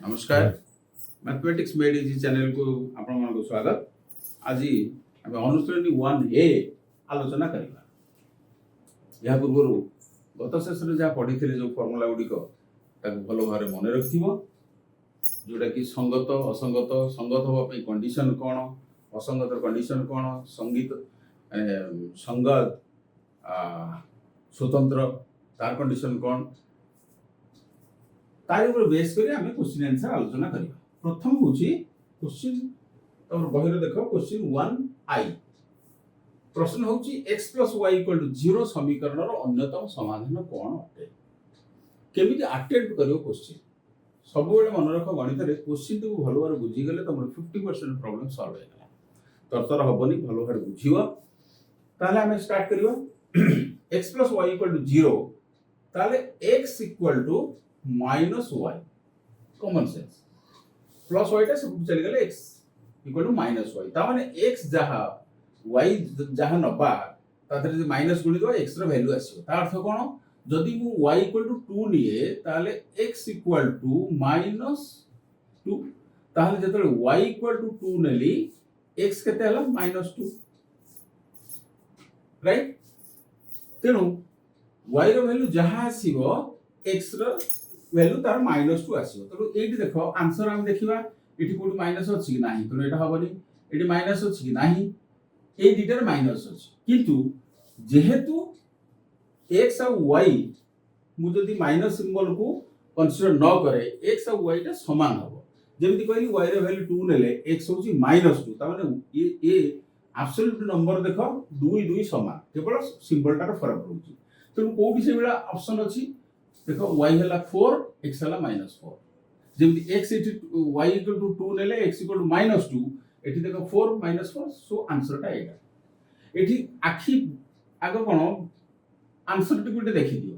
नमस्कार mathematics made easy channel को आपण मन स्वागत। आज आम अनुश्रेणी 1A आलोचना करवा। यह पूर्व गत सेशन जहाँ पढ़ी जो फर्मुला गुड़िक भल भाव मन रखि जोटा कि संगत असंगत संगत हाँपाई कंडीशन कौन असंगत कंडीशन कौन संगीत संगत स्वतंत्र तार कंडीशन कौन तार बेस कर आम क्वेश्चन आंसर आलोचना करवा। प्रथम हूँ क्वेश्चन तुम बहिर देख क्वेश्चन 1I प्रश्न हूँ x plus y equal to 0 समीकरण अन्यतम समाधान कौन अटे। केमिति अटेम्प्ट करियो क्वेश्चन सब मन रख गणित में क्वेश्चन टी भल भाव बुझीगले तुम 50% प्रॉब्लम सॉल्व हो गला। तरतर हेनी भल भाव बुझ ताले आम स्टार्ट करवा। x plus y equal to 0 ताले x equal to minus y common sense plus y टा सब चली गले x equal to minus y ता माने x जहा y जहा नबा तादरे जे माइनस गुणित x रो वैल्यू आसीबो। ता अर्थ कोन जदी मु y इक्वल टू 2 निए ताले x इक्वल टू माइनस 2 ताले जतले y इक्वल टू 2 नेली x केते हला माइनस 2 राइट। तेनु y रो वैल्यू जहा आसीबो x रो वैल्यू तार माइनस 2 आसीबो। तो एठी देखो आंसर हम देखिबा एठी कोड माइनस अछि कि नाही तो एटा हबनी एठी माइनस अछि कि नाही ए दिटर माइनस अछि किंतु जेहेतु x और y मु जदी माइनस सिंबल को कंसीडर न करे x और y टा समान हबो। जेमिति कहली y रे वैल्यू 2 नेले x होची माइनस 2 ता माने ए एब्सोल्यूट नंबर देखो 2 2 समान केवल सिंबल टार फरक रहउची। तो कोठी से बेला ऑप्शन अछि देखो y हला 4 x हला -4 जेमति x इट y इक्वल टू 2 नेले x इक्वल टू -2 एठी देखो 4 -4 सो आंसर टा एटा। एठी आखी आगो कोन आंसर टी गुटे देखि दियो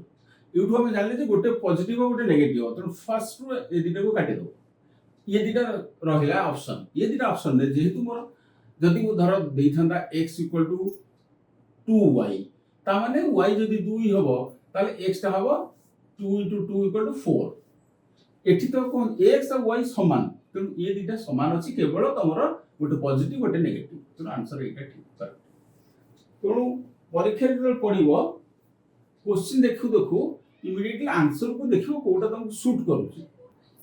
यूट्यूब में जानले जे गुटे पॉजिटिव और गुटे नेगेटिव तो फर्स्ट रो ए दिटा को काटि दो ये दिटा रहिला ऑप्शन। ये दिटा ऑप्शन ने जेहेतु मोर जदी मु धर देइथंदा x इक्वल टू 2y ता माने y जदी 2 हबो ताले x टा हबो 2 into 2 equal to 4 एठी तो कोन x और y समान तो ये दिटा समान अछि केवल तमरो गोटे पॉजिटिव गोटे नेगेटिव तो आंसर एटा ठीक करेक्ट। तो परीक्षा रे पढिबो क्वेश्चन देखु देखु इमीडिएटली आंसर को देखिबो कोटा तुम शूट करूची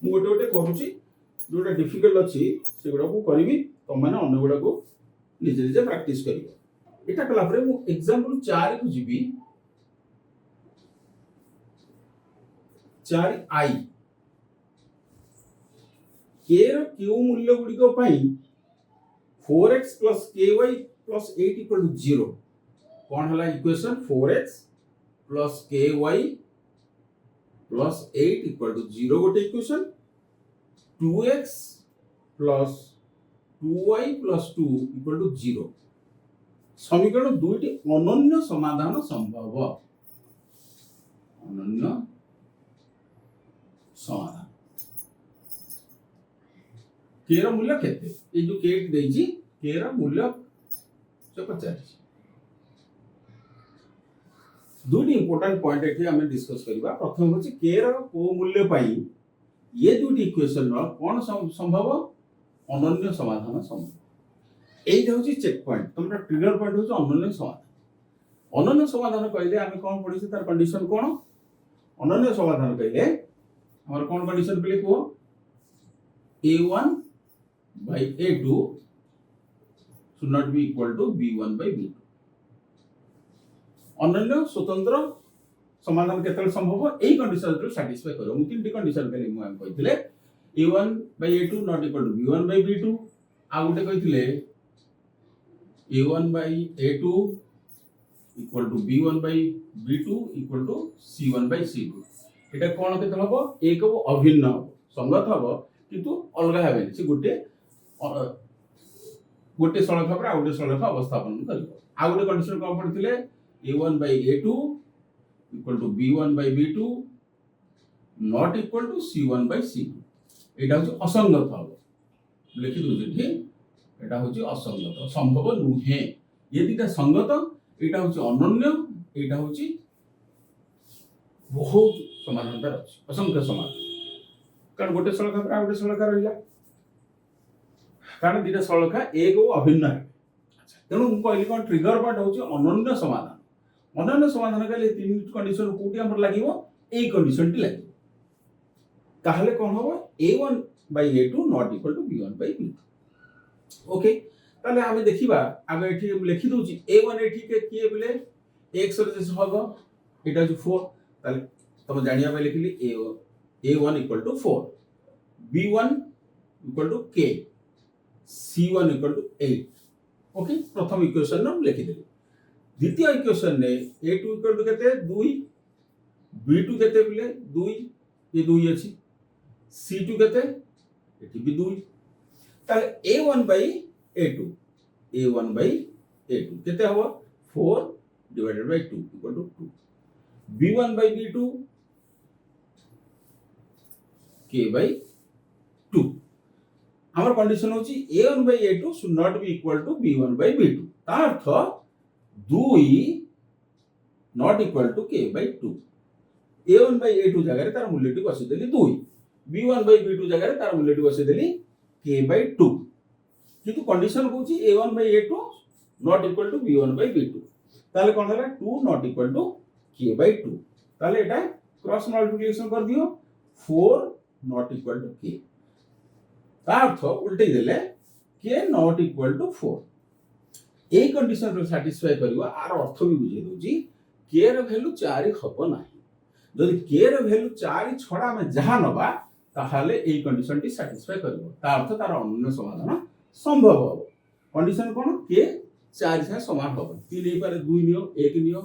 मु गोटे गोटे करूची जोटा डिफिकल्ट अछि सेगुडा को करबी तुम माने अन्य गुडा को निजे निजे प्रैक्टिस करिवो। एटा कला परे मु एग्जांपल 4 को जिबी 4I k रो q मूल्य गुडी को पई 4x plus ky plus 8 equal to 0 कोन हला equation 4x plus ky plus 8 equal to 0 गोटे equation 2x plus 2y plus 2 equal to 0 समीकरण दुईटी अनन्य समाधान संभव अनन्य समाधान k रो मूल्य केते ए जो k देजी k रो मूल्य से 50 दुईटी इंपोर्टेंट पॉइंट एठी हमें डिस्कस करबा। प्रथम होची k रो को मूल्य पाई ये दुईटी इक्वेशन रो कोन संभव अनन्य समाधान संभव। एटा होची चेक पॉइंट तुमरा ट्रिगर पॉइंट होची अनन्य समाधान। अनन्य समाधान कहले आमे कोन पढिसे तार कंडीशन कोन अनन्य समाधान कहले हमर कोन कंडीशन पे को a1 by a2 should not be equal to b1 by b2 अनन्य स्वतंत्र समाधान केतल संभव एई कंडीशन तो सैटिस्फाई करो मु तीन कंडीशन के लिए हम कहितले a1 by a2 not equal to b1 by b2 uh Gute कहितले a1 by a2 equal to b1 by b2 equal to c1 by c2 एटा कोन केतल हबो एक अभिन्न संगत हबो किंतु अलगा हेबे से गुटे गोटे सळख पर आ गोटे सळख अवस्थापन करिवो। आ गोटे कंडीशन कोन पडथिले a1 by a2 equal to b1 by b2 not equal to c1 by c2 एटा होची असंगत हबो लिखि दउ जेठी एटा होची असंगत संभव नुहे। ये दिटा संगत एटा होची अनन्य एटा होची बहुत समानांतर अछि असंख्य समाधान। कारण गोटे सलखा पर आ गोटे सलखा रहिला, कारण दुटा सलखा एक और अभिन्न है। अच्छा, तेणु मु कहली कोन ट्रिगर पार्ट होची अनन्य समाधान। अनन्य समाधान कहले तीन कंडीशन कोठी हमर लागिवो, ए कंडीशन टी लागिवो, ताहले कोन होबो a1 by a2 not equal to b1 by b2। Okay, ताहले आमे देखिबा, आगे एठी लिखि दोची a1 एठी के किए बिले x रे जैसे होबो एटा जो 4, ताहले तम जानिया पे लिखली a1 equal to 4, b1 equal to k, c1 equal to 8। Okay, प्रथम इक्वेशन न लिखि देली। द्वितीय इक्वेशन ने a2 इक्वल टू केते 2, b2 केते बिले 2, ये 2 अछि, c2 केते एठी भी 2, ताले a1 by a2 केते हबो 4 divided by 2 equal to 2, b1 by b2 k by 2। हमर कंडीशन होची a1 by a2 should not be equal to b1 by b2, ता अर्थ 2 not equal to k by 2। a1 by a2 जगह रे तार मूल्य टी बसि देली 2, b1 by b2 जगह रे तार मूल्य टी बसि देली k by 2, किंतु कंडीशन होची a1 by a2 not equal to b1 by b2, ताले कोन होला 2 not equal to k by 2, ताले एटा क्रॉस मल्टीप्लिकेशन कर दियो 4 नॉट इक्वल टू k, ता अर्थ उल्टे देले k नॉट इक्वल टू 4। ए कंडीशन रो सैटिस्फाई करबा आर अर्थ भी बुझे दोजी k रो वैल्यू 4 हबो नाही, जदि k रो वैल्यू 4 छडा में जहा नबा ताहाले ए कंडीशन टी सैटिस्फाई करबो, ता अर्थ तार अन्य समाधान संभव हबो। कंडीशन कोन k 4 से समान हबो, 3 नै पारे 2 neo, 1 neo,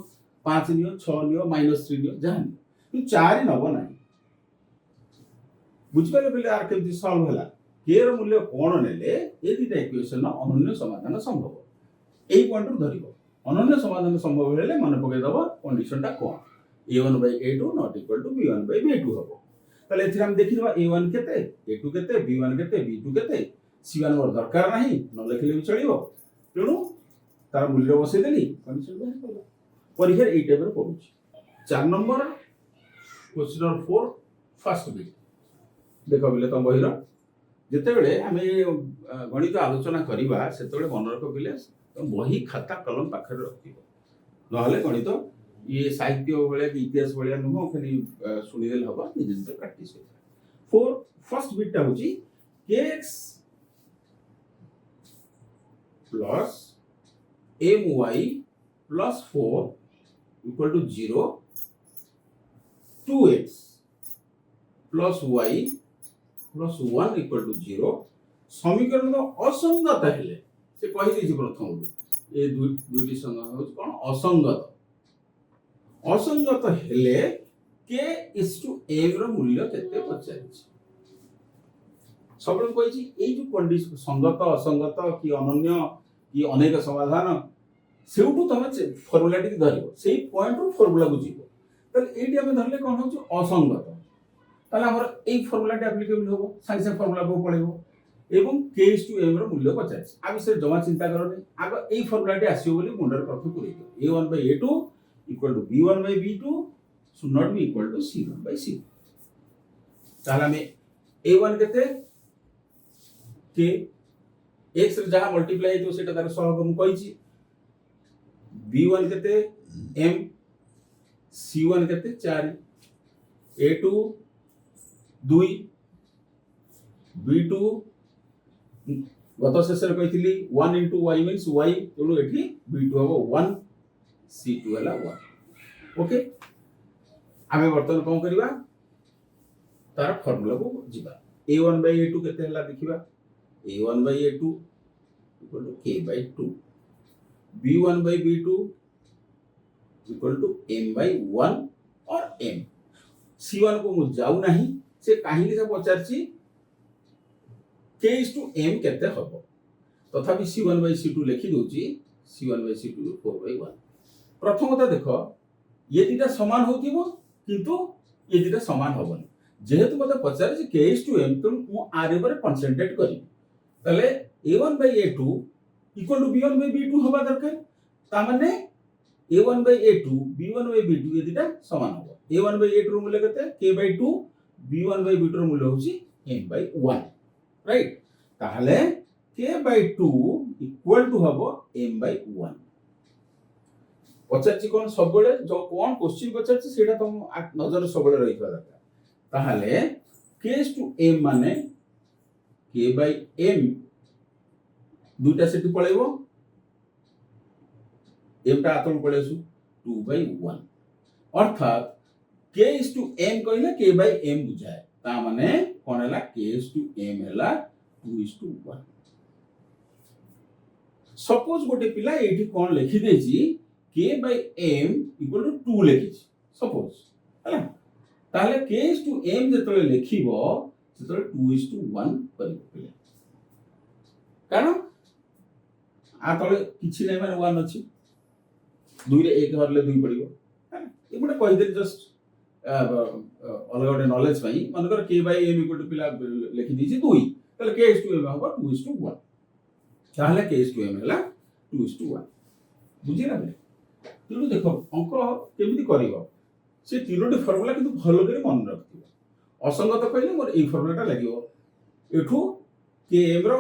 5 neo, 6 neo, -3 neo, जहा नियो, तू 4 नबो नाही। बुझिपाले बेले आर केमति सॉल्व होला, k रो मूल्य कोन नेले ए दिटा इक्वेशन न अनन्य समाधान संभव, एई पॉइंट रो धरिबो। अनन्य समाधान संभव हेले मन पके दबो कंडीशन टा कोन a1 by a2 not equal to b1 by b2 हबो। ताले एथि हम देखि दबा a1 केते, a2 केते, b1 केते, b2 केते, c1 मोर दरकार नाही, न लिखले भी चलिबो, तेनु तार मूल्य बसै देली कंडीशन बाहर पड़ला। परीक्षा एई टाइप रो पडुची। 4 नंबर क्वेश्चन 4 फर्स्ट बिट देखो बिले तम बहिरा जेते बेले आमे गणित आलोचना करिबा सेते मन रख बिले बही खाता कलम पाखर रखिबो, नहले गणित ये साहित्य बेले इतिहास बेले नुह खाली सुनि देल हबा, निजे निजे प्रैक्टिस हो। 4 फर्स्ट बिट ता होची kx plus my plus 4 equal to 0, 2x plus y plus 1 equal to 0। समीकरण तो असंगत हेले से कहि दिछि प्रथम ए दुईटी संगत हो कोन असंगत, असंगत हेले k इज टू m रो मूल्य केते पचारिछि। सबन कहिछि ए जो कंडीशन संगत असंगत कि अनन्य कि अनेक समाधान सेउटु तमे फॉर्मूला टी धरिबो, सेही पॉइंट रो फॉर्मूला बुझिबो, तले एटी हम धरले कोन होछ असंगत, तले हमर ए फॉर्मूला टी एप्लीकेबल होबो, साइंस से फॉर्मूला को पळेबो एवं k इज टू m रो मूल्य पचारिछि। आ विषय जमा चिंता करने आग ए फॉर्मूला टी आसीबो बोली मुंडर प्रथम पुरै दियो, a1 by a2 equal to b1 by b2 should not be equal to c1 by c2। ताले हमें a1 केते k x रे जहा मल्टीप्लाई तो सेटा तार सहग हम कहिछि, b1 केते m, c1 केते 4, a2 2, b2 गत session कहिथिली 1 into y means y, तेनु एठी b2 हबो 1, c2 हला 1। ओके, आमे वर्तमान कोन करिबा तार फार्मूला को जिबा। a1 by a2 केते हला देखिबा, a1 by a2 equal to k by 2, b1 by b2 equal to m by 1 और m। c1 को मु जाऊ नाही, से काहिली से पचारछि k is to m केते हबो, तथापि c1 by c2 लिखि दोछि, c1 by c2 4 by 1। प्रथमता देखो ये दिटा समान होतिबो किंतु ये दिटा समान हबोनी, जेहेतु मते पचारछि k is to m, तो मु आर ऊपर कंसंट्रेट करी, तले a1 by a2 equal to b1 by b2 हबा दरकार, ता माने a1 by a2 b1 by b2 ये दिटा समान हबो। a1 by a2 रो मूल्य केते k by 2 b1 by b2 ର ମୂଲ୍ୟ ହେଉଛି m/1 ରାଇଟ୍। ତାହେଲେ k/2 ଇକ୍ୱାଲ ଟୁ ହବ m/1। ପଚାରିଛି କ'ଣ ସବୁବେଳେ ଯୋଉ କ'ଣ କ୍ୱେଶ୍ଚିନ୍ ପଚାରିଛି ସେଇଟା ତମ ନଜର ସବୁବେଳେ ରହିଥିବା ଦରକାର। ତାହେଲେ k/m ମାନେ k/m দুইটা সেটি পড়াইব এমটা আতল পড়ে আসু 2/1 অর্থাৎ k/m কইলে k/m বুঝায় তা মানে কোন হলা k/m হলা 2:1। সপোজ গোটে পিলা এইটি কোন লিখি দেইছি k/m = 2 লিখিছি সপোজ হলা তাহলে k/m যেতলে লিখিব সেতলে 2:1 করিব পিলা কারণ आ तले किछि नै माने 1 अछि 2 रे 1 हरले 2 पडिबो ए गुटे कहि दे जस्ट अलग गुटे नॉलेज पई मन कर k/m = पिला लिखि दिछि 2 तले k/m हबो 2:1 ताहले k/m हला 2:1 बुझिला बे तुलु देखो अंक केमिति करिवो से तीनोटी फार्मूला किंतु भलो करे मन रखथिबो असंगत कहिले मोर ए फार्मूलाटा लागिवो एठू km रो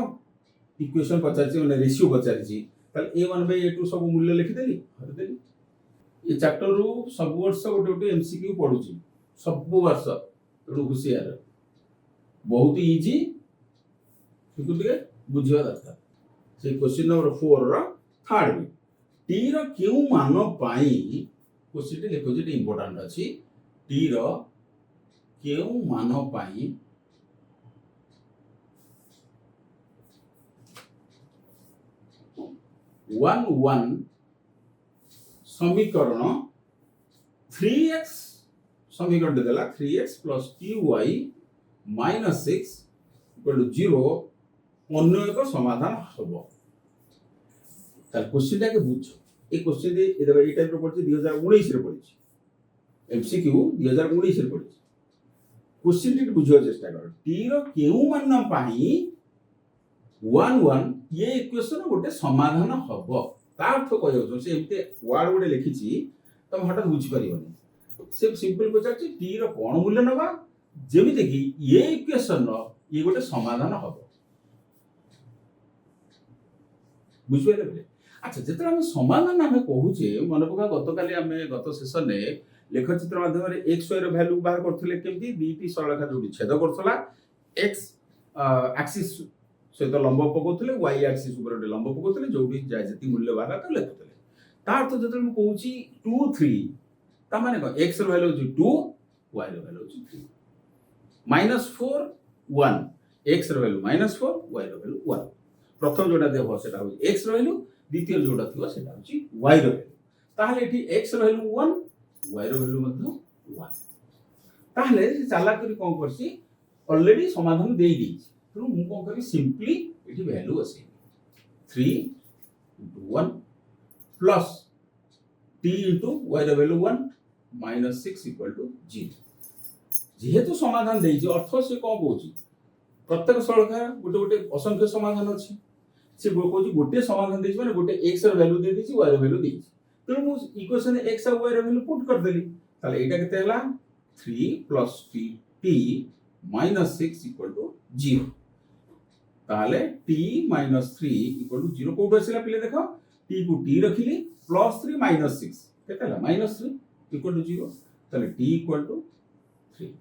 इक्वेशन पचारछि माने रेशियो पचारछि ताले a1/a2 सब मूल्य लिखि देली हर देली ये चैप्टर रु सब वर्ष गोटे गोटे एमसीक्यू पढुछि सब वर्ष तडु हुसियार बहुत इजी किंतु ଟିକେ बुझिवा दरकार से क्वेश्चन नंबर 4 रो थर्ड बी t रो केउ मान पाई क्वेश्चन लिखो जे इंपोर्टेंट अछि t रो केउ मान पाई 1 समीकरण 3x समीकरण देला 3x + ty - 6 = 0 अन्य एक समाधान हबो तार क्वेश्चन के बुझ ए क्वेश्चन दे ए टाइप रो पड़छि 2019 रे पड़छि एमसीक्यू 2019 रे पड़छि क्वेश्चन टी बुझियो चेष्टा कर t रो केउ मान पाई 1 ये इक्वेशन गोटे समाधान हबो ता अर्थ कहयो से एमते वर्ड गोटे लिखिछि तम हटात बुझि परिबनी से सिंपल पचाछि t रो कोन मूल्य नबा जेमिते कि ये इक्वेशन रो ये गोटे समाधान हबो बुझिबे ले अच्छा जेतरा हम समाधान हम कहूचे मन पका गतकाली हम गत सेशन रे लेखचित्र माध्यम रे x y रो वैल्यू बाहर करथले केमती बीटी सरलरेखा जोडी छेद करथला x एक्सिस से तो लंब पकोतले y एक्सिस ऊपर गोटे लंब पकोतले जोडी जति मूल्य बाहर त लेखुतले ता अर्थ जतले हम कहूची 2 3 ता माने को x रो वैल्यू होची 2 y रो वैल्यू होची 3 -4 1 x रो वैल्यू -4 y रो वैल्यू 1 प्रथम जोडा देबो सेटा होची x रो वैल्यू द्वितीय जोडा थिबो सेटा होची y रो वैल्यू ताहले एठी x रो वैल्यू 1 y रो वैल्यू मध्ये 1 ताहले चाला करी कोन करसी ऑलरेडी समाधान देई दिछि तो मु कोन करी सिंपली एठी वैल्यू असे 3 * 1 प्लस t * y रो वैल्यू 1 - 6 = 0 जेहेतु समाधान देइछि अर्थ से कोन कहूची प्रत्येक सरलरेखा गोटे गोटे असंख्य समाधान अछि से कहूची गोटे समाधान देइछि माने गोटे x रो वैल्यू दे दिछि y रो वैल्यू देइछि तो मु इक्वेशन x और y रो वैल्यू पुट कर देली ताले एटा केते हला 3 + t - 6 = 0 ताले t - 3 = 0 कोट आसिला पिले देखो t को t रखिली +3 - 6 केते हला -3 = 0 ताले t = 3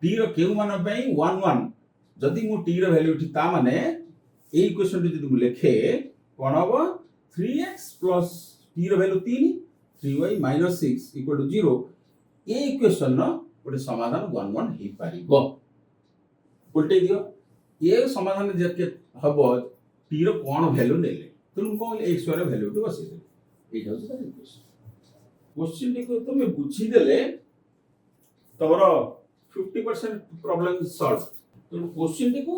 t रो केउ मान पई 1 1 जदी मु t रो वैल्यू ता माने ए इक्वेशन रे जदी मु लेखे कोन हबो 3x + t रो वैल्यू 3 3y - 6 = 0 ए इक्वेशन नो गोटे समाधान 1 1 हे पारिबो उल्टे दियो ये समाधान जे के हबो t रो कोन वैल्यू नेले तुम को x रो वैल्यू तो बसे दे एटा होता इक्वेशन क्वेश्चन देखो तुम बुझी देले तमरो 50% प्रॉब्लम सॉल्व तो क्वेश्चन देखो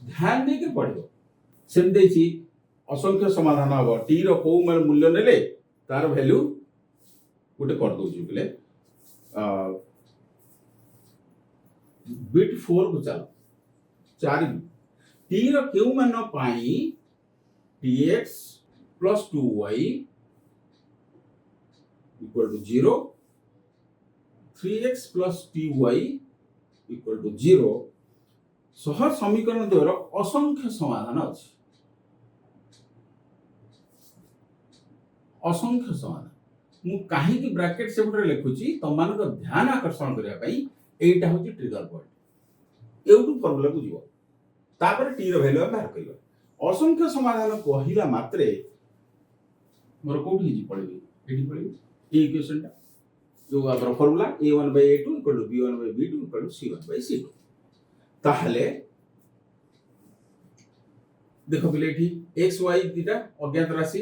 ध्यान दे के पढ़ियो सेम देछि असंख्य समाधान हबो t रो को मूल्य नेले तार वैल्यू गोटे कर दउ छु बले बिट 4 को चलो 4 t रो केउ मान पाई tx + 2y = 0 3x plus ty equal to 0 सह समीकरण द्वारा असंख्य समाधान अछि असंख्य समाधान मु काहे कि ब्रैकेट से बटर लिखुची तम मान को ध्यान आकर्षण करिया पई एटा होची ट्रिगर पॉइंट एउटू फार्मूला को जीवो तापर टी रो वैल्यू बाहर करियो असंख्य समाधान कहिला मात्रे मोर कोठी जी पड़ेबी एठी पड़ेबी ए इक्वेशन टा जो आपर फार्मूला a1/a2 b1/b2 c1/c2 ताहले देखो पिले एठी x y दिटा अज्ञात राशि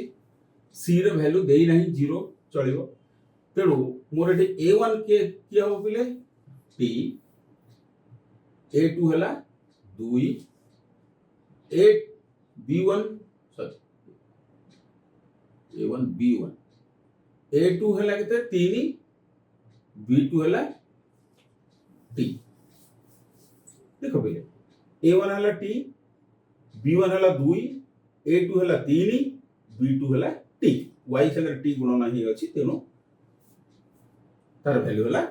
c रो वैल्यू देई नाही 0 चलिबो तेणु मोर एठी a1 के किया हो पिले t a2 हला 2 a b1 sorry a1 b1 a2 हला केते 3 b2 हला t देखो पहले a1 हला t b1 हला 2 a2 हला 3 b2 हला t y संगे t गुण नाही अछि तेनो तार वैल्यू हला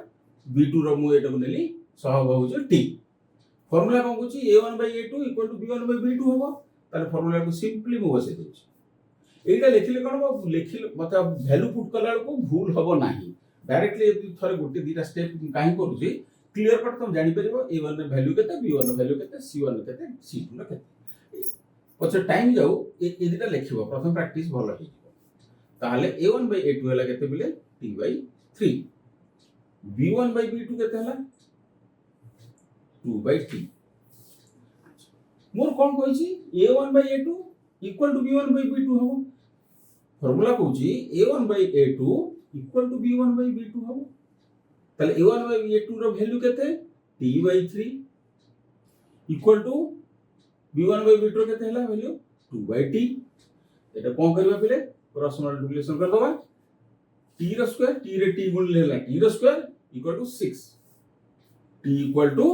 b2 रो मु एटा नेली सहभाग छ t फार्मूला कोन कहूची a1/a2 b1/b2 होबो तार फार्मूला को सिंपली मु बसे देउची एटा लिखिले कोन हो लिखिले मतलब वैल्यू पुट कला को भूल होबो नाही डायरेक्टली थरे गोटे दीटा स्टेप काहे करूची क्लियर कट तुम जानि परिबो a1 रे वैल्यू केते b1 रे वैल्यू केते c1 रे केते c2 रे केते पछे टाइम जाऊ ए दीटा लिखिबो प्रथम प्रैक्टिस भलो हे ताहले a1/a2 हला केते बिले t/3 b1/b2 केते हला 2/t more cone कहैछि a1/a2 equal to b1/b2 हो formula कहूची a1/a2 equal to b1/b2 हो ताले a1/a2 रो वैल्यू केते t/3 इक्वल टू b1/b2 रो केते हला वैल्यू 2/t एटा कोन करबा पिले क्रॉस मल्टीप्लिकेशन कर दबा t रो स्क्वायर t रे t गुण लेला t रो square equal to 6 t equal to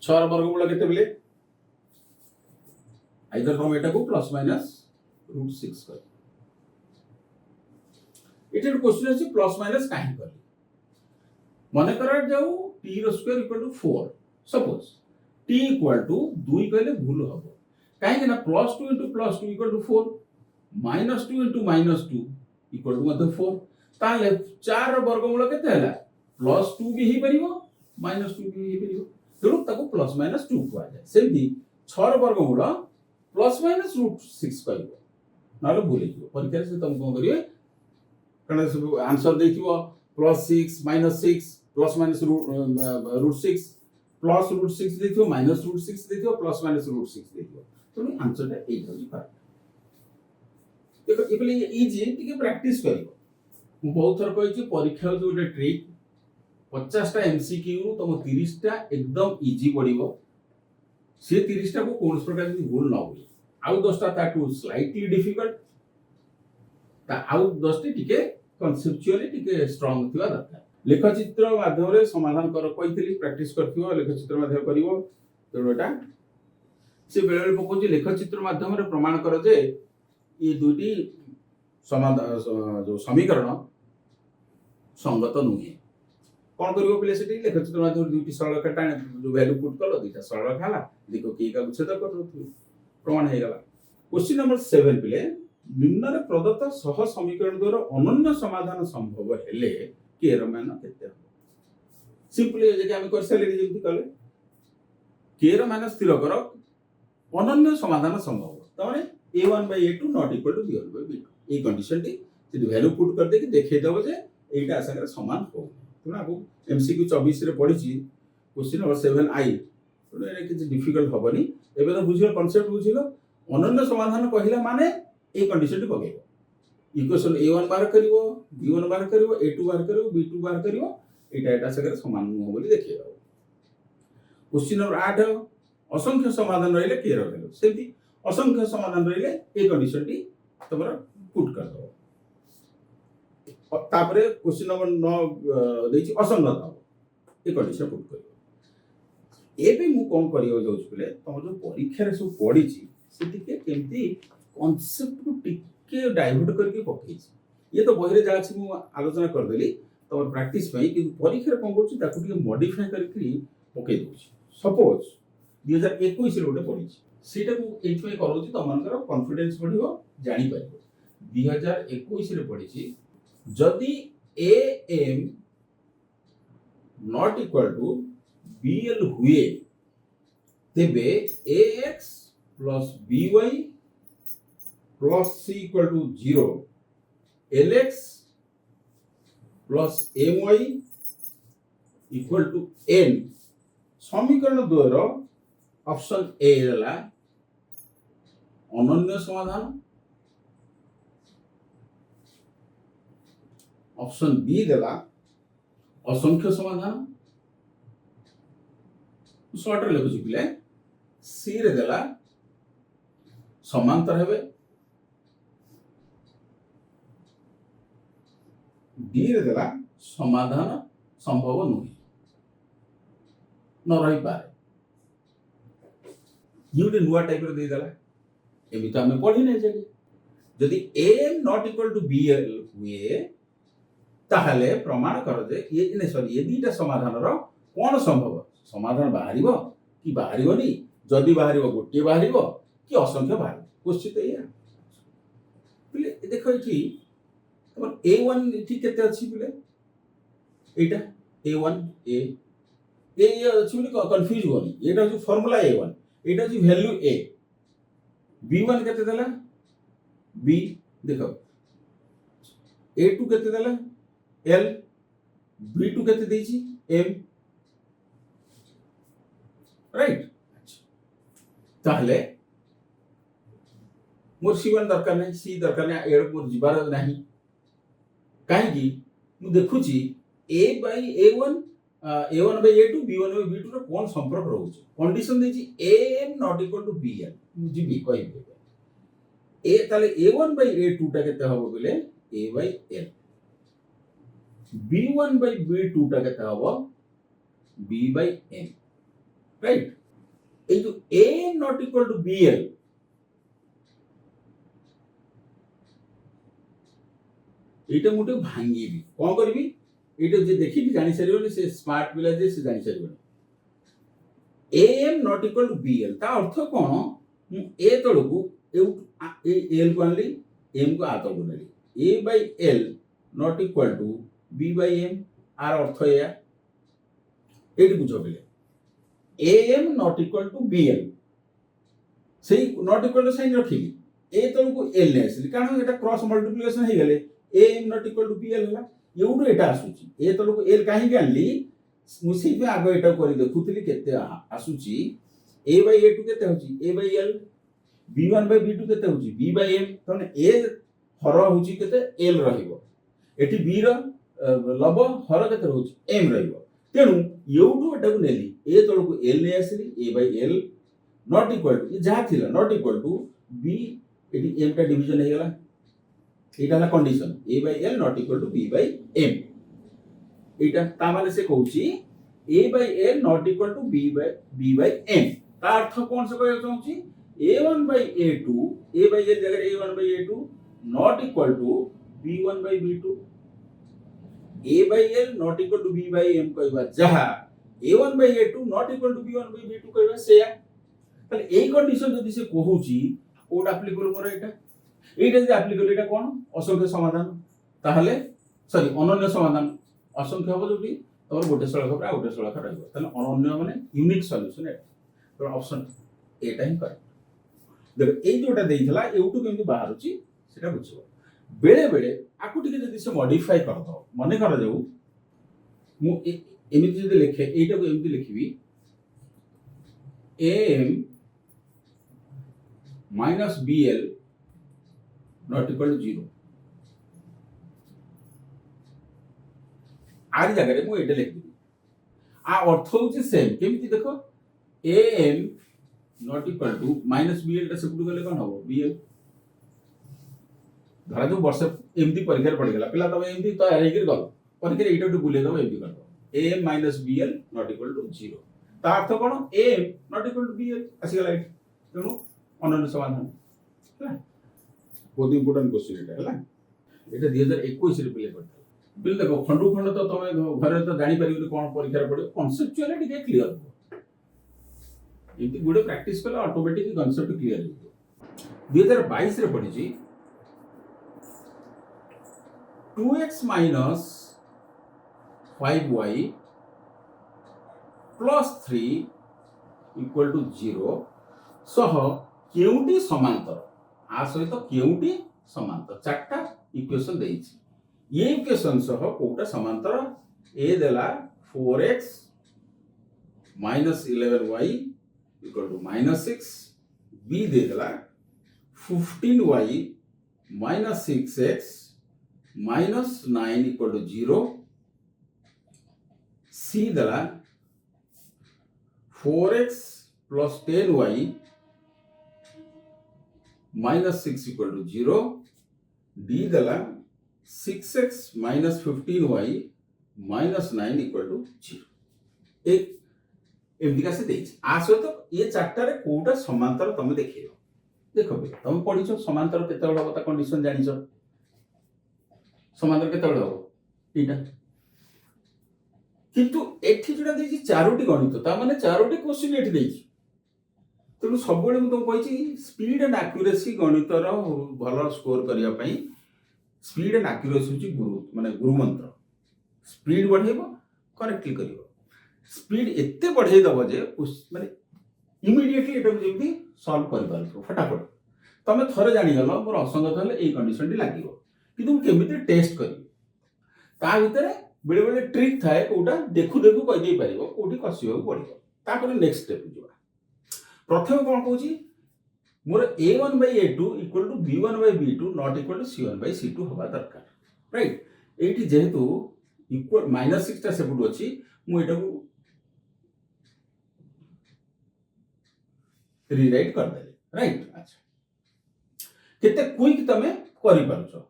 6 रो वर्गमूल केते बिले आइदर हम एटा को प्लस माइनस √6 कर एटा क्वेश्चन अछि प्लस माइनस काहे करली माने करा जाऊ t रो square equal to 4 suppose t equal to 2 कहले भूल हबो काहे कि ना +2 * +2 इक्वल टू 4 -2 * -2 इक्वल टू मतलब 4 ताले 4 रो वर्गमूल केते हला +2 भी ही परिबो -2 भी ही परिबो तेणु ताको प्लस माइनस 2 कुआ जाय सेमती 6 रो वर्गमूल प्लस माइनस √6 कहबो नाले भूली जिवो परीक्षा से तुम कोन करिवे कने सब आंसर देखिबो +6 -6 प्लस माइनस √6 प्लस √6 देखिबो माइनस √6 देखिबो प्लस माइनस √6 देखिबो तेणु आंसर टा एई होई पार देखो इबले इजी टिके प्रैक्टिस करिवो मु बहुत थर कहि छी परीक्षा जो ଗୋଟେ ट्रिक 50 टा एमसीक्यू तुम 30 टा एकदम इजी पड़िबो से 30 टा को कोन प्रकार की भूल न होई आउ 10 टा ताटू स्लाइटली डिफिकल्ट ता आउ 10 टी टिके कॉन्सेप्चुअली टिके स्ट्रांग थिवा दरकार लेख चित्र माध्यम रे समाधान कर कहितली प्रैक्टिस करथिबो लेख चित्र माध्यम करिवो तेडोटा से बेले पकोची लेख चित्र माध्यम रे प्रमाण कर जे ये दुटी समाधान जो समीकरण संगत नुहे कोन करिवो पिले सेठी लेख चित्र माध्यम दुटी सरल काटा जो वैल्यू पुट कलो दुटा सरल खाला देखो की का छेद कर प्रमाण हे गला क्वेश्चन नंबर 7 पिले निम्न रे प्रदत्त सह समीकरण द्वारा अनन्य समाधान संभव हेले के र मान केते हो सिंपली जे हम कर सले जेमति कले के र मान स्थिर कर अनन्य समाधान संभव तमाने a1/a2 not equal to b1/b2 ए कंडीशन टी से वैल्यू पुट कर दे कि देखे दबो जे एटा संगे समान हो तुना को एमसीक्यू 24 रे पढी छी क्वेश्चन नंबर 7 आई तो एने किछ डिफिकल्ट होबनी एबे तो बुझियो कांसेप्ट बुझिलो अनन्य समाधान कहिला माने ए कंडीशन टी पकेबो इक्वेशन a1 बार करिवो b1 बार करिवो a2 बार करिवो b2 बार करिवो एटा संगे समान हो बोली देखियो क्वेश्चन नंबर 8 असंख्य समाधान रहिले के रहलो सेति असंख्य समाधान रहिले ए कंडीशन टी तमरा पुट कर दो तापरे क्वेश्चन नंबर 9 देछि असंगत हो ए कंडीशन पुट करियो एबे मु कोन करियो जाउछ पले तम जो परीक्षा रे सब पढी छी सेति के केमती कांसेप्ट को टिके डाइवर्ट करके पकेछि ये तो बहिरे जा अछि मु आलोचना कर देली तमर प्रैक्टिस पई कि परीक्षा रे कोन करछि ताकू टिके मॉडिफाई करके पके दोछि सपोज 2021 रे गोटे पढिछि सेटा मु एइ पई करूछि तमनकर कॉन्फिडेंस बढ़िबो जानि पारिबो 2021 रे पढिछि जदि am not equal to bl हुए तेबे ax plus by plus c equal to 0 lx plus my equal to n समीकरण 2 रो ऑप्शन ए देला अनन्य समाधान ऑप्शन बी देला असंख्य समाधान शॉर्ट रे लिखुछि पिले सी रे देला समांतर हेबे डी रे देला समाधान संभव नुहे न रही पारे ये गोटे नुआ टाइप रे दे देला एमि तो हमें पढ़ी नै जागे जदि am not equal to bl हुए ताहले प्रमाण कर जे ये नै सॉरी ये दीटा समाधान रो कोन संभव समाधान बाहरिबो कि बाहरिबोनी जदि बाहरिबो गोटे बाहरिबो कि असंख्य बाहरिबो क्वेश्चन तो ये पिले देखो एठी तमन a1 एठी केते अछि पिले एटा a1 a अछि बोली कंफ्यूज होनी एटा जो फार्मूला a1 एटा जो वैल्यू a b1 केते देला b देखो a2 केते देला l b2 केते देछि m राइट ताहले मोर c1 दरकार नै c दरकार नै एड मोर जिबार नाही काहे कि मु देखुची a by a1 a1 by a2 b1 by b2 रो कोन संपर्क रहउची कंडीशन देछि am not equal to bl जीबी कहबे a ताले a1 by a2 टा केते हबो बोले a by l b1 by b2 टा केते हबो b by n राइट ए जो am not equal to bl एटा मोटे भांगीबी कोन करबी एटा जे देखि जानि सरियोनी से स्मार्ट पिला जे से जानि सरियोनी am not equal to bl ता अर्थ कोन मु a तळकू ए l को आनली m को आ तळकू नेली a by l not equal to b by m आर अर्थ या एटी बुझो बेले am not equal to bl सेही not equal to साइन रखिली a तळकू l ने आसली कारण एटा क्रॉस मल्टीप्लिकेशन हे गेले am not equal to bl हला एउडो एटा आसुची ए तळकू l काहे के आनली मुसी पे आगो एटा करी देखुतली केते आसुची a by a2 केते होची a by l b1 by b2 केते होची b by m तने a हर होची केते l रहिबो एठी b रो लब हर केते होची m रहिबो तेनु एउडो एटा को नेली a तळकू l ने आसली a by l not equal to जा थिला not equal to b एठी m टा डिवीजन हे गेला एटा ना condition a by l not equal to b by m एटा ता माने से कहूची a by l not equal to b by m ता अर्थ कोन से कहय चाहूची a1 by a2 a by l जगह a1 by a2 not equal to b1 by b2 a by l not equal to b by m कहबा जहा a1 by a2 not equal to b1 by b2 कहबा सेया तले एई condition जदी से कहूची code applicable मोर एटा जे applicable एटा कोन असंख्य समाधान ताहले sorry अनन्य समाधान असंख्य हो जोटी तोर गोटे सळख पर गोटे सळख रहइबो तने अनन्य माने यूनिक सॉल्यूशन एटा तो ऑप्शन एटा ही करेक्ट देखो एई जोटा देइथला एउटु केमति बाहरुची सेटा बुझिबो बेले बेले आकु टिके जदी से मॉडिफाई कर दो माने कर जाऊ मु एमिति जदी लिखे एटा को एमिति लिखिबी am minus bl not equal to 0 आरी जगह रे मु एटा लिखबी आ अर्थ होची सेम केमिति देखो am not equal to minus bl टा सेपुट गले कोन हबो bl धरा जो वर्ष एमती परीक्षा पड़ गला पिला तब एमती तो हेकर गल परीक्षा एटा टू बुले दबो एमती कर am minus bl not equal to 0 ता अर्थ कोन am not equal to bl आसी गला एट तेनु अनन्य समाधान हला बहुत इंपोर्टेंट क्वेश्चन एटा हला এটা 2021 ରେ ପିଲେ କରିଥିଲେ ପିଲେ ଦେଖ ଖଣ୍ଡୁ ଖଣ୍ଡ ତ ତମେ ଘରେ ତ ଜାଣି ପାରିବନି କଣ ପରୀକ୍ଷାରେ ପଡିବ କନସେପ୍ଚୁଆଲି ଟିକେ କ୍ଲିୟର ହବ ଏମିତି ଗୁଡେ ପ୍ରାକ୍ଟିସ କଲେ ଅଟୋମେଟିକ କନସେପ୍ଟ କ୍ଲିୟର ହେଇଯିବ 2022 ରେ ପଡିଛି 2x minus 5y plus 3 equal to 0 सह केउटी समांतर आ सहित केउटी समांतर चारटा इक्वेशन देइछि ये इक्वेशन सह कोटा समांतर ए देला 4x minus 11y equal to minus 6 b दे देला 15y minus 6x minus 9 equal to 0 c देला 4x plus 10y minus 6 equal to 0 d देला 6x minus 15y minus 9 equal to 0 एक एमदिका से देइछ आ सहित ये चारटा रे कोटा समांतर तमे देखियो देखो बे तमे पढिछो समांतर केते बडा कथा कंडीशन जानिछो समांतर केते बडा हो एटा किंतु एठी जोडा देइछि चारोटी गणित ता माने चारोटी क्वेश्चन एठी देइछि तेणु सब बेले मु तुम कहिछि स्पीड एंड एक्यूरेसी गणितर भल स्कोर करिया पई स्पीड एंड एक्यूरेसी होछि गुरु माने गुरु मंत्र स्पीड बढ़ेबो करेक्टली करिवो स्पीड एते बढ़े दबो जे माने इमीडिएटली एटा जेमती सॉल्व कर पारथो फटाफट तमे थरे जानि गलो मोर असंगत हले एई कंडीशन टी लागिवो किंतु केमिति टेस्ट करी ता भितरे बेले बेले ट्रिक थाए कोटा देखु देखु कहि दे परिबो कोठी कसियो पड़िबो तापर नेक्स्ट स्टेप जिबा प्रथम कोन कहूची मोर a1 by a2 equal to b1 by b2 not equal to c1 by c2 होबा दरकार राइट एठी जेहेतु इक्वल -6 टा सेपुट अछि मु एटा को रीराइट कर दे राइट अच्छा केते क्विक तमे करि परछो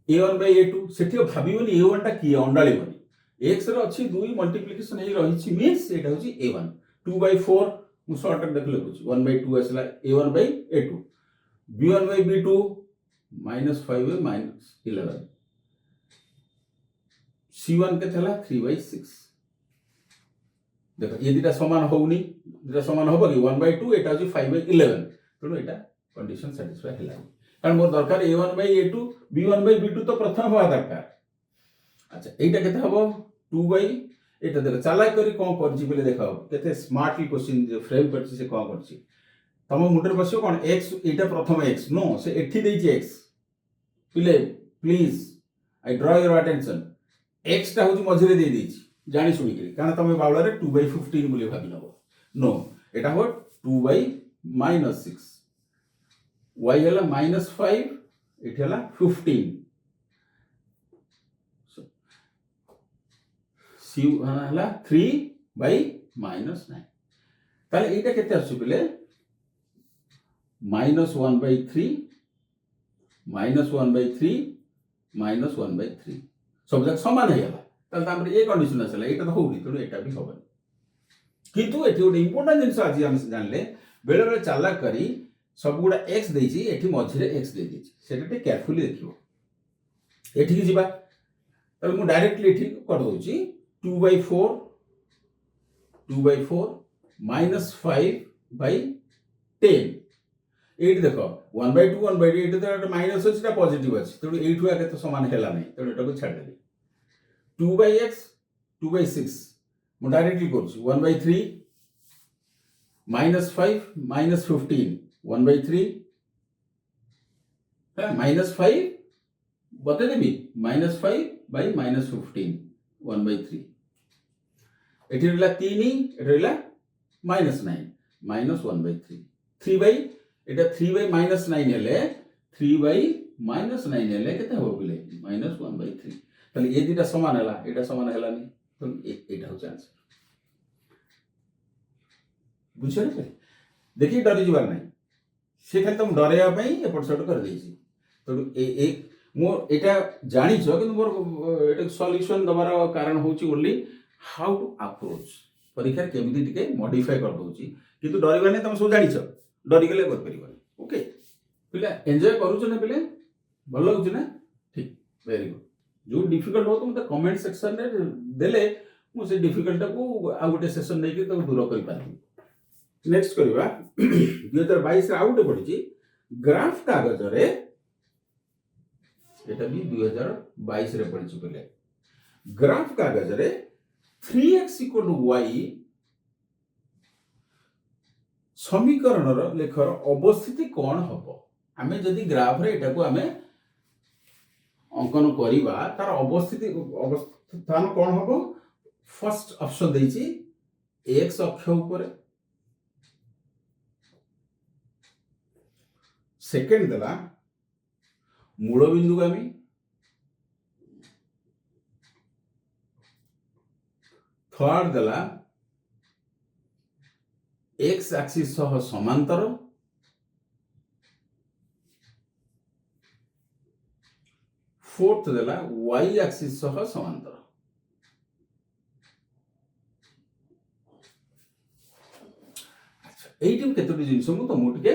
a1 by a2 Sethi भाबिबनी a1 टा की अंडाळी बनी x रे अछि 2 मल्टीप्लिकेशन हे रहिछि मींस एटा होछि a1 2 by 4 मु शॉर्टकट देख लिखुछि 1 by 2 असला a1 by a2 b1 by b2 -5 by -11 c1 के थला 3 by 6 देखो ये दिटा समान होउनी दिटा समान होबो कि 1 by 2 एटा होछि 5 by 11 तनो एटा कंडीशन सैटिस्फाई हैला कारण मोर दरकार a1 by a2 b1 by b2 तो प्रथम होवा दरकार अच्छा एटा केते हबो 2 by एटा देख चालाक करी कोन करछि बोले देखो केते स्मार्टली क्वेश्चन जे फ्रेम करछि से कोन करछि तम मुंडर बसियो कोन x एटा प्रथम x नो से एठी देछि x पिले please I draw your attention x टा होछि मझिरे दे देछि जानि सुनि के कारण तमे बावला रे 2 by 15 बोले भाबि नबो नो एटा हो 2 by -6 y हला -5 एठी हला 15 c हला 3 by -9 ताले एटा केते आछु बेले -1 by 3 -1 by 3 -1 by 3 सब जक समान हैला ताले तामरे ए कंडीशन आसला एटा तो होउनी तनो एटा भी होबनी किंतु एठी गोटे इंपोर्टेंट जिंस आज हम जानले बेले बेले चाला करी सब गुडा x देछि एठी मझिरे x दे देछि सेटा टे केयरफुली देखिबो एठी की जिबा तले मु डायरेक्टली एठी कर दोछि 2 by 4 -5 by 10 एठी देखो 1 by 2 1 by 8 तो माइनस अछि ता पॉजिटिव अछि तो एठु आके तो समान हैला नै तो एटा को छाड़ देली 2 by x 2 by 6 मु डायरेक्टली करछि 1 by 3 -5 -15 1 by 3 -5 बता देबी -5 by -15 1 by 3 एठी रहला 3 एठी रहला -9 -1 by 3 3 by एटा 3 by -9 हेले 3 by -9 हेले केते हो गेले -1 by 3 तले ए दिटा समान हला एटा समान हला नि तो एटा हो आंसर बुझछो रे देखि डरि जीवार नै से खाली तुम डरेया पई एपट सेट कर देछि तो ए मो एटा जानि छ कि मोर एटा सॉल्यूशन दबार कारण होछि ओनली हाउ टू अप्रोच परीक्षा केमिति टिके मॉडिफाई कर दोछि किंतु डरिबा नै तुम सब जानि छ डरि गेले कर परिबो ओके पिला एन्जॉय करू छ ना पिले भल लागु छ ना वेरी गुड जो डिफिकल्ट हो तो मते कमेंट सेक्शन रे देले मु से डिफिकल्ट को आ गोटे सेशन नै के तो दूर करि पारि नेक्स्ट करबा 2022 रे आउट पड़िची ग्राफ कागज रे एटा भी 2022 रे पड़िची पले ग्राफ कागज रे 3x y समीकरण लेखर अवस्थिति कौन हम आम जदि ग्राफ रे एटा को आमे अंकन करिबा तार अवस्थिति अवस्थान कौन हम फर्स्ट ऑप्शन देछि x अक्ष ऊपर सेकंड देला मूल बिंदुगामी थर्ड देला एक्स एक्सिस सह समांतर फोर्थ देला वाई एक्सिस सह समांतर अच्छा एइटिम केतोटी जिंस मु तुमको टिके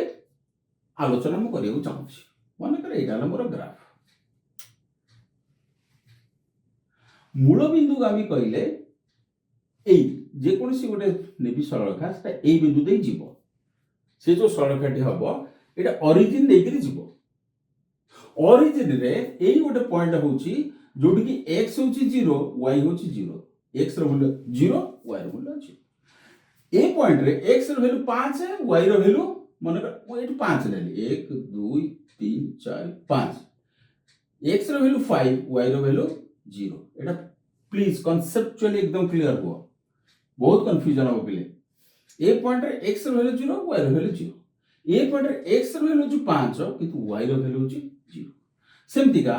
आलोचना मु करियो चाहूची मन करे एटा मोर ग्राफ मूल बिंदुगामी कहले एई जे कोनसी गोटे नेबी सरलरेखा सेटा एई बिंदु दे जीवो से जो सरलरेखाटी हबो एटा ओरिजिन देकरी जीवो ओरिजिन रे एई गोटे पॉइंट होउची जोडी की x होउची 0 y होउची 0 x रो वैल्यू 0 y रो वैल्यू 0 ए पॉइंट रे x रो वैल्यू 5 है y रो वैल्यू मन कर मु एठी 5 लेली 1 2 3 4 5 x रो वैल्यू 5 y रो वैल्यू 0 एटा प्लीज कॉन्सेप्चुअली एकदम क्लियर हो बहुत कंफ्यूजन हो पिले ए पॉइंट रे x रो वैल्यू 0 y रो वैल्यू 0 ए पॉइंट रे x रो वैल्यू 5 किंतु y रो वैल्यू 0 सेमती का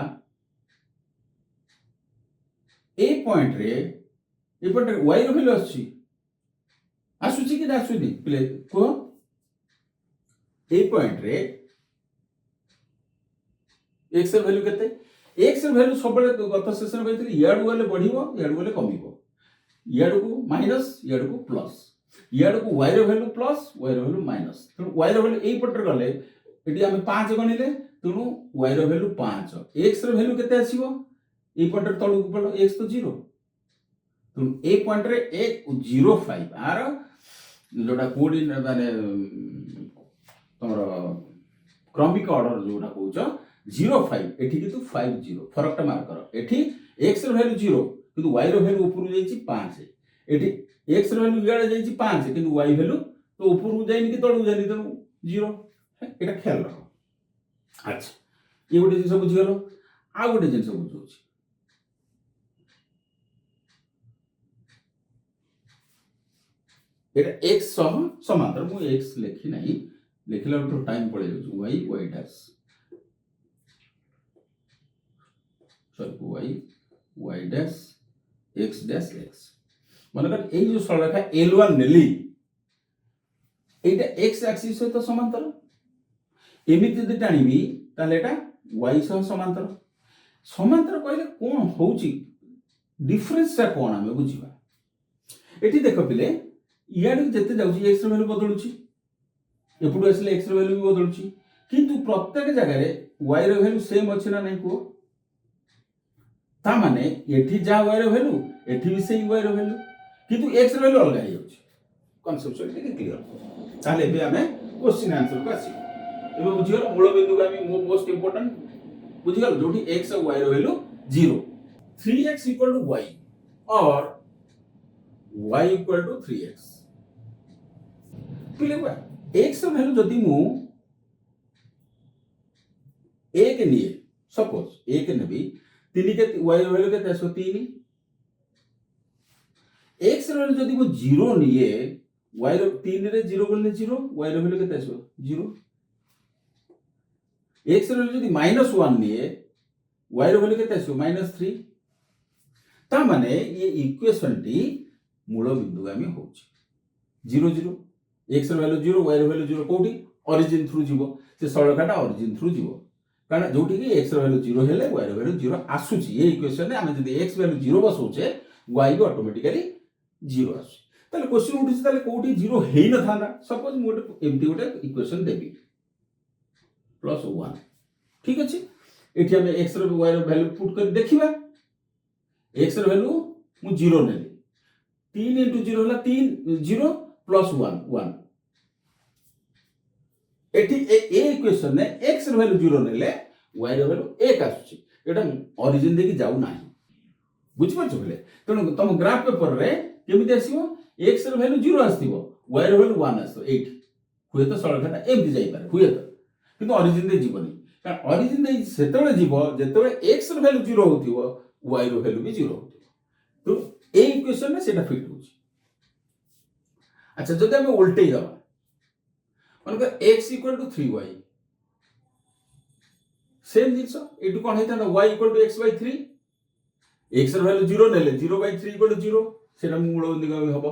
ए पॉइंट रे y रो वैल्यू आसुची कि आसुनी पिले को ए पॉइंट रे x रो वैल्यू केते x रो वैल्यू सबले गत सेशन कहथि याडू वाले बढ़िबो याडू वाले कमिबो याडू को माइनस याडू को प्लस याडू को y रो वैल्यू प्लस y रो वैल्यू माइनस तो y रो वैल्यू एई पटर गले एटी हम 5 गनिले तनु y रो वैल्यू 5 x रो वैल्यू केते आसीबो एई पटर तळु को पड़ो x तो 0 तनु ए पॉइंट रे 105 आर जोटा कोडी माने तमरो क्रमिक ऑर्डर जोटा कहउछ 05 एठी कितु 50 फरकटा मार्क करो एठी x रो वैल्यू 0 किंतु y रो वैल्यू ऊपर जाईची 5 एठी x रो वैल्यू इयाडे जाईची 5 किंतु y वैल्यू तो ऊपर जाईनी कि तळु जाईनी तो 0 एटा ख्याल रखो अच्छा ये गोटे जिंस बुझी गलो आ गोटे जिंस बुझौची एटा x सह समांतर मु x लिखि नाही लिखला तो टाइम पड़े y y dash sorry y dash x dash x मनकर ए जो सरलरेखा L1 नेली एटा x एक्सिस सहित समांतर एमिति जदि टाणीबी ताले एटा y सह समांतर समांतर कहले कोन होउची डिफरेंस ता कोन हमें बुझिबा एठी देखो पिले इयाडे जते जाउची x रो वैल्यू बदलुची एपुडू असले x रो वैल्यू भी बदलुची किंतु प्रत्येक जगह रे y रो वैल्यू सेम अछि ना नै को ता माने एठी जा y रो वैल्यू एठी भी सेम y रो वैल्यू किंतु x रो वैल्यू अलग होउची कॉन्सेप्चुअली क्लियर ताले बे हमें क्वेश्चन आंसर को आसी एबे बुझियो मूल बिंदु का भी मोस्ट इंपोर्टेंट बुझियो जोठी x और y रो वैल्यू 0 3x = y और y = 3x पिले x रो वैल्यू जदी मु 1 निये सपोज 1 नेबी 3 के y रो वैल्यू केते आसो 3 x रो वैल्यू जदी मु 0 निये y रो 3 रे 0 बोलने 0 y रो वैल्यू केते आसो 0 x रो वैल्यू जदी -1 निये y रो वैल्यू केते आसो -3 ता माने ये इक्वेशन टी मूल बिंदुगामी होउची 0 0 x रो वैल्यू 0 y रो वैल्यू 0 कोठी ओरिजिन थ्रू जीवो से सरलरेखाटा ओरिजिन थ्रू जीवो कारण जोठी कि x रो वैल्यू 0 हेले y रो वैल्यू 0 आसुची ये इक्वेशन रे हम जदी x वैल्यू 0 बसौचे y भी ऑटोमेटिकली 0 आसु ताले क्वेश्चन उठिस ताले कोठी 0 हेई न थांदा सपोज मु एमटी गोटे इक्वेशन देबी +1 ठीक अछि एठी हम x रो y रो वैल्यू पुट कर देखिबा x रो वैल्यू मु 0 नेली 3 * 0 होला 3 0 + 1 1 एठी ए इक्वेशन ने x रो वैल्यू 0 नेले y रो वैल्यू 1 आसुची एटा ओरिजिन देकी जाउ नाही बुझ पाछो बोले तनो तुम ग्राफ पेपर रे केमिति आसीबो x रो वैल्यू 0 आस्तिबो y रो वैल्यू 1 आसतो 8 हुए तो सळखाटा एमति जाई पारे हुए तो किंतु ओरिजिन दे जीवनी कारण ओरिजिन दे सेतबे जीवो जेतबे x रो वैल्यू 0 होतिबो y रो वैल्यू भी 0 होतिबो तो ए इक्वेशन में सेटा फिट होची अच्छा जदि हम उल्टे दबा मानक x = 3y सेम जिंस एटु कोन हेता y = x/3 x रो वैल्यू 0 नेले 0/3 = 0 सेटा मूल बिंदु हबो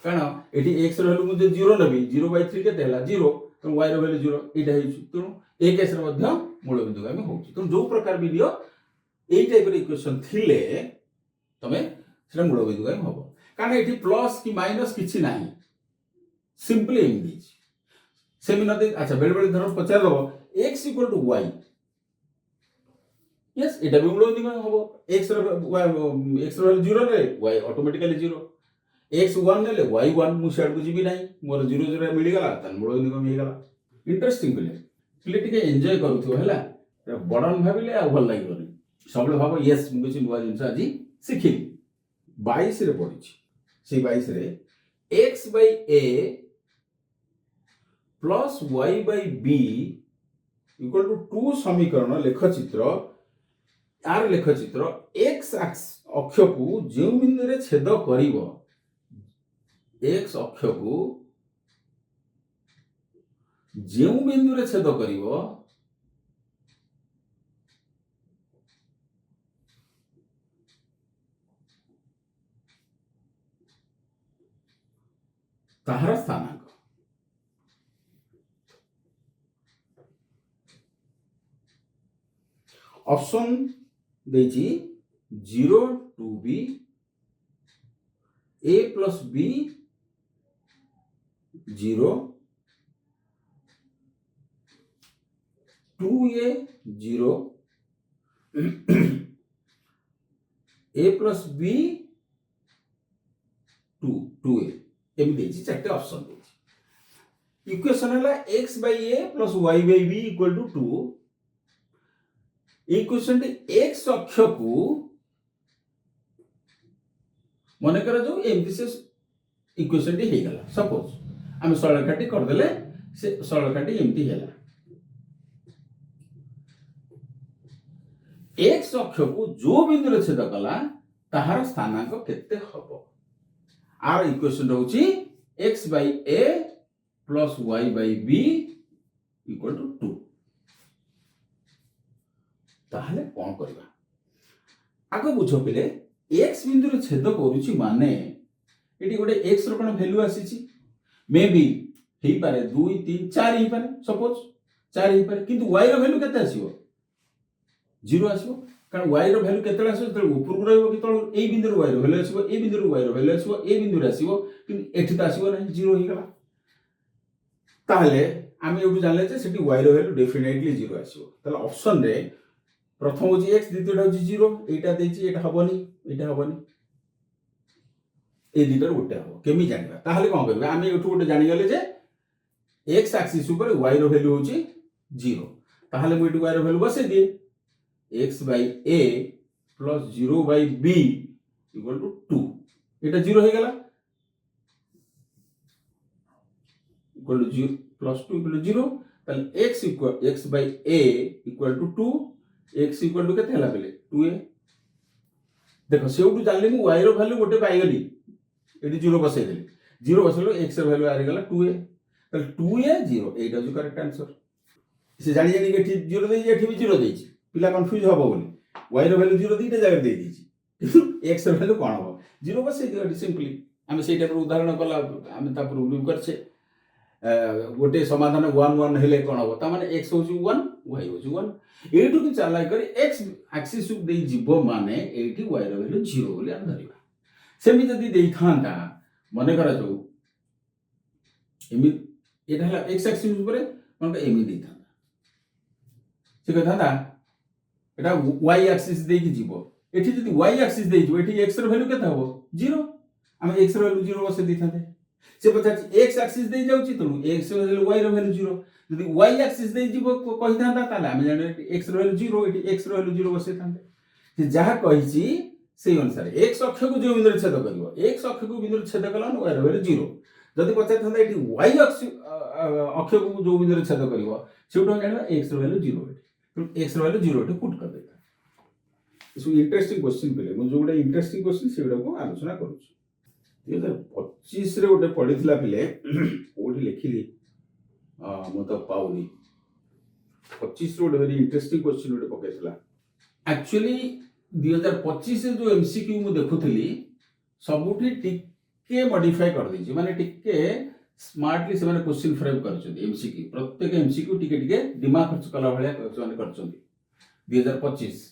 कारण एठी x रो वैल्यू मुझे 0 नेबी 0/3 केते हला 0 तो y रो वैल्यू 0 एटा हेछु तो ए केस रे मध्य मूल बिंदु गामी होची तो जो प्रकार वीडियो एई टाइप रे इक्वेशन थिले तमे सेटा मूल बिंदु गामी हबो कारण एठी प्लस कि माइनस किछि नाही सिंपली इन दिस सेमी नदे अच्छा बेले बेले धर पचार दबो x = y यस एटा भी मूल बिंदु गामी हबो x रो वैल्यू 0 ने y ऑटोमेटिकली 0 x 1 नेले y 1 मु सेड को जीबी नाही मोर 0 0 मिली गला तन मूल बिंदु गामी हे गला इंटरेस्टिंग पिले टिके एन्जॉय करूथो हला बडन भाबिले आ भल लागिबनी सबले भाबो यस मु किछि नुवा जिंस आजि सिखिली 22 रे पढिछि से 22 रे x/a plus y/b equal to 2 समीकरण लेखचित्र आर लेखचित्र x अक्ष को जे बिंदु रे छेद करिवो x अक्ष को जे बिंदु रे छेद करिवो ताहार स्थानांक option देजी 0 to b a plus b 0 2a 0 a plus b 2a एम देजी चारटे ऑप्शन देजी इक्वेशन हला x/a plus y/b equal to 2 equation x अक्ष को मन कर जो एमती से इक्वेशन टी हे गला सपोज हम सरलरेखाटी कर देले से सरलरेखाटी एमती हेला x अक्ष को जो बिंदु रे छेद कला ताहार स्थानांक केते हबो आर इक्वेशन रहउची x/a plus y/b equal to 2 ताहले कोन करबा आगो बुझो पिले x बिंदु रे छेद करूची माने एटी गोटे x रो कोन वैल्यू आसीची मे बी हेई पारे 2 3 4 हेई पारे सपोज 4 हेई पारे किंतु y रो वैल्यू केते आसीबो 0 आसीबो कारण y रो वैल्यू केते आसीबो त ऊपर को रहइबो कि तळ ए बिंदु रो y रो वैल्यू आसीबो ए बिंदु रो y रो वैल्यू आसीबो ए बिंदु रे आसीबो किंतु एठी त आसीबो नाही 0 हेई गला ताहले आमे एटु जानले जे सेठी y रो वैल्यू डेफिनेटली 0 आसीबो ताले ऑप्शन रे प्रथम होची x द्वितीयटा होची 0 एटा देची एटा हबनी ए दिटर गोटे हबो केमी जानिबा ताहले कोन करबा आमे एटु गोटे जानि गले जे x एक्सिस ऊपर y रो वैल्यू होची 0 ताहले मु एटु y रो वैल्यू बसे दिए x/a plus 0/b equal to 2 एटा 0 हे गला equal to 0 plus 2 equal to 0 ताहले x/a equal to 2 x equal to केते हला बेले 2a देखो सेउटु जानले मु y रो वैल्यू गोटे पाई गली एटी 0 बसै देली 0 बसलो x रो वैल्यू आरे गला 2a ताले 2a 0 एटा जो करेक्ट आंसर से जानि जानि के ठीक 0 देई एठी भी 0 देइछि पिला कंफ्यूज हबो बोली y रो वैल्यू 0 दीटा जगह देइ दिछि x रो वैल्यू कोन हबो 0 बसै दियो सिंपली हम सेटा पर उदाहरण कला हम ता प्रूव करछे गोटे समाधान 1 1 हेले कोन हबो ता माने x होची 1 y होची 1 एटु कि चाला करी x एक्सिस दे जीवो माने एटी y रो वैल्यू 0 बोली हम धरिबा सेमि जदी देई थांता मने करा जो एमि एटा हला x एक्सिस ऊपर मन का एमि देई थांता से कथा था एटा y एक्सिस दे कि जीवो एठी जदि y एक्सिस दे जीवो एठी x रो वैल्यू केते हबो 0 हम x रो वैल्यू 0 बसे दिथाते से पछा x एक्सिस दे जाउची त x रो वैल्यू y रो वैल्यू 0 जदि y एक्सिस दे जीवो कहि थांता ताले हम जाने x रो वैल्यू 0 एठी x रो वैल्यू 0 बसे थांते से जहा कहिची से अनुसार x अक्ष को जो बिंदु छेद करिवो x अक्ष को बिंदु छेद कला y रो वैल्यू 0 जदि पछा थांता एठी y अक्ष को जो बिंदु छेद करिवो सेउटो जानिबा x रो वैल्यू 0 एठी x रो वैल्यू 0 एठी पुट कर देता इसु इंटरेस्टिंग क्वेश्चन पिले मु जो इंटरेस्टिंग क्वेश्चन सेउडा को आलोचना करू 2025 रे गोटे पढ़िथिला पिले ओठी लिखिली मु तो पाउनी 25 रे वेरी इंटरेस्टिंग क्वेश्चन गोटे पकेथिला एक्चुअली 2025 से जो एमसीक्यू मु देखुथिली सबुठी टिके मॉडिफाई कर दैछि माने टिके स्मार्टली से माने क्वेश्चन फ्रेम करछथि एमसीक्यू प्रत्येक एमसीक्यू टिके टिके दिमाग खर्च कला भलिया माने करछथि 2025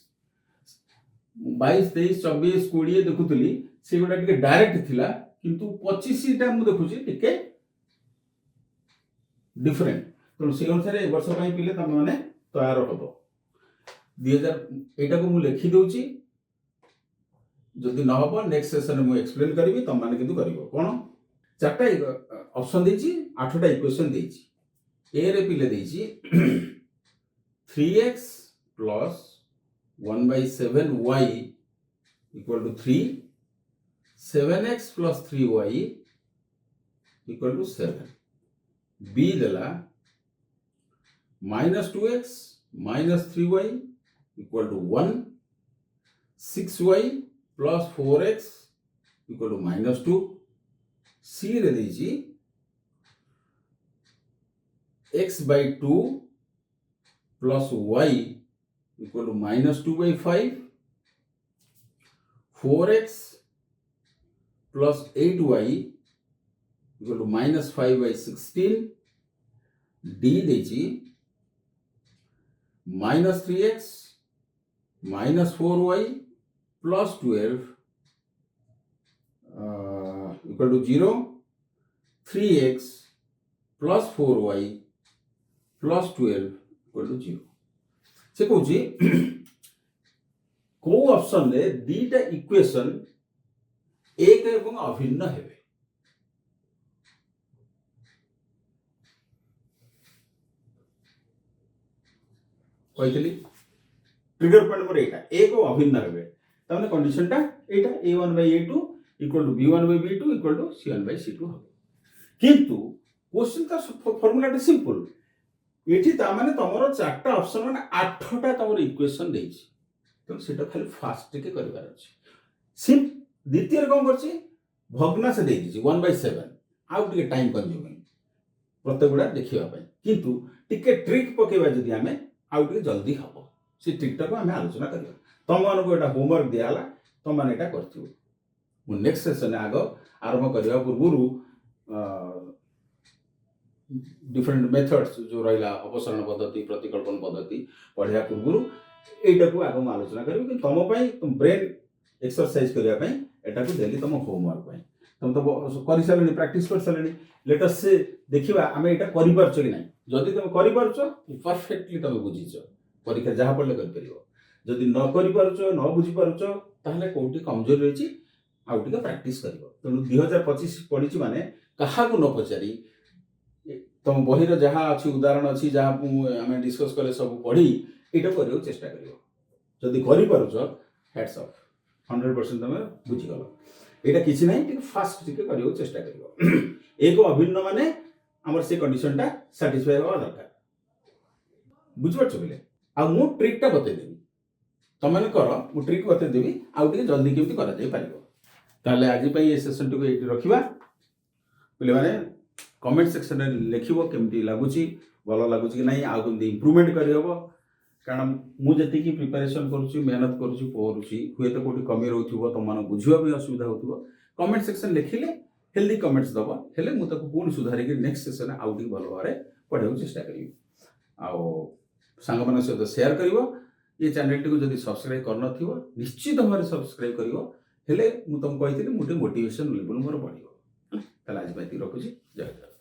22 23 24 20 देखुथिली से गोटा टिके डायरेक्ट थिला किंतु 25 टा मु देखुछि टिके डिफरेंट तो से अनुसार ए वर्ष पई पिले तम माने तयार हबो 2000 एटा को मु लिखि दोछि जदि न हबो नेक्स्ट सेशन में एक्सप्लेन करबी तम माने किंतु करिवो कोन चारटा ऑप्शन देछि आठटा इक्वेशन देछि ए रे पिले देछि 3x plus 1/7y equal to 3 7x plus 3y equal to 7 b देला minus 2x minus 3y equal to 1 6y plus 4x equal to minus 2 c रे देछि x by 2 plus y equal to minus 2 by 5 4x plus 8y equal to minus 5 by 16 d देछि minus 3x minus 4y plus 12 equal to 0 3x plus 4y plus 12 equal to 0 से कहूँ को option रे दीटा equation एक एवं अभिन्न हेबे कहितली trigger point number एटा एक और अभिन्न हेबे तमने कंडीशन टा एटा a1 by a2 equal to b1 by b2 equal to c1 by c2 हो किंतु क्वेश्चन का फार्मूला टा सिंपल एठी ता माने तमरो चारटा ऑप्शन माने आठटा तमरो इक्वेशन देछि तो सेटा खाली फास्ट के करबार अछि सिम द्वितीय रे कोन करछि भग्ना से दे दिछि 1/7 आउ टिके टाइम कंज्यूमिंग प्रत्येक गुडा देखिबा पय किंतु टिके ट्रिक पकेबा जदी हमें आउ टिके जल्दी हबो से ट्रिक टा को हमें आलोचना करबा तम मानको एटा होमवर्क दियाला तम माने एटा करथिबो मु नेक्स्ट सेशन आगो आरंभ करबा पूर्वरु डिफरेंट मेथड्स जो रहिला अपसरण पद्धति प्रतिकल्पन पद्धति पढ़िया पूर्व एटा को आगम आलोचना करबी कि तम पई तुम ब्रेन एक्सरसाइज करिया पई एटा को डेली तुम होमवर्क पई तुम तो करि सालनी प्रैक्टिस कर सालनी लेट अस से देखिबा हमें एटा करि परछ कि नै जदि तुम करि परछ परफेक्टली तुम बुझिछ परीक्षा जहा पड़ले कर परिबो जदि न करि परछ न बुझि परछ ताहले कोठी कमजोर रहिछि आउ टिका प्रैक्टिस करिवो तनु 2025 पढिछि माने कहा को न पचारी तुम बहिर जहाँ अच्छी उदाहरण अच्छी जहाँ आम डिस्कस कले सब पढ़ी ये कर चेष्टा कर जदि कर हैट्स ऑफ 100% तुम बुझीगल यहाँ किसी ना फास्ट टिके कर चेष्टा कर एक अभिन्न माने आमर से कंडीशन टा सैटिस्फाई हवा दरकार बुझिपारछ बोले आ मु ट्रिक टा बतैदेवी तुम कर मु ट्रिक बतैदेवी आउ टिके जल्दी केमती करा जाय पारिबो ताले आज पई ए सेशन टिको एठी रखिबा बोले माने कमेंट सेक्शन में लिखिबो केमती लागुची भलो लागुची कि नहीं आउ केमती इंप्रूवमेंट करि हबो कारण मु जति की प्रिपरेशन करूची मेहनत करूची पढुची हुए तो कोठी कमी रहउथिबो त मन बुझिबा भी असुविधा होथिबो कमेंट सेक्शन लिखिले हेल्दी कमेंट्स दबो हेले मु ताको पूर्ण सुधारी कि नेक्स्ट सेशन आउ टी भलो बारे पढेउ चेष्टा करिवि आउ संग मन सहित शेयर करिवो ये चैनल टी को जदी सब्सक्राइब करन थिवो निश्चित भाବରେ सब्सक्राइब करिवो हेले मु तुम कहिथिले मोटे मोटिवेशन लेवल मोर बढ़िवो ताला आज बाती रखुची जय जय।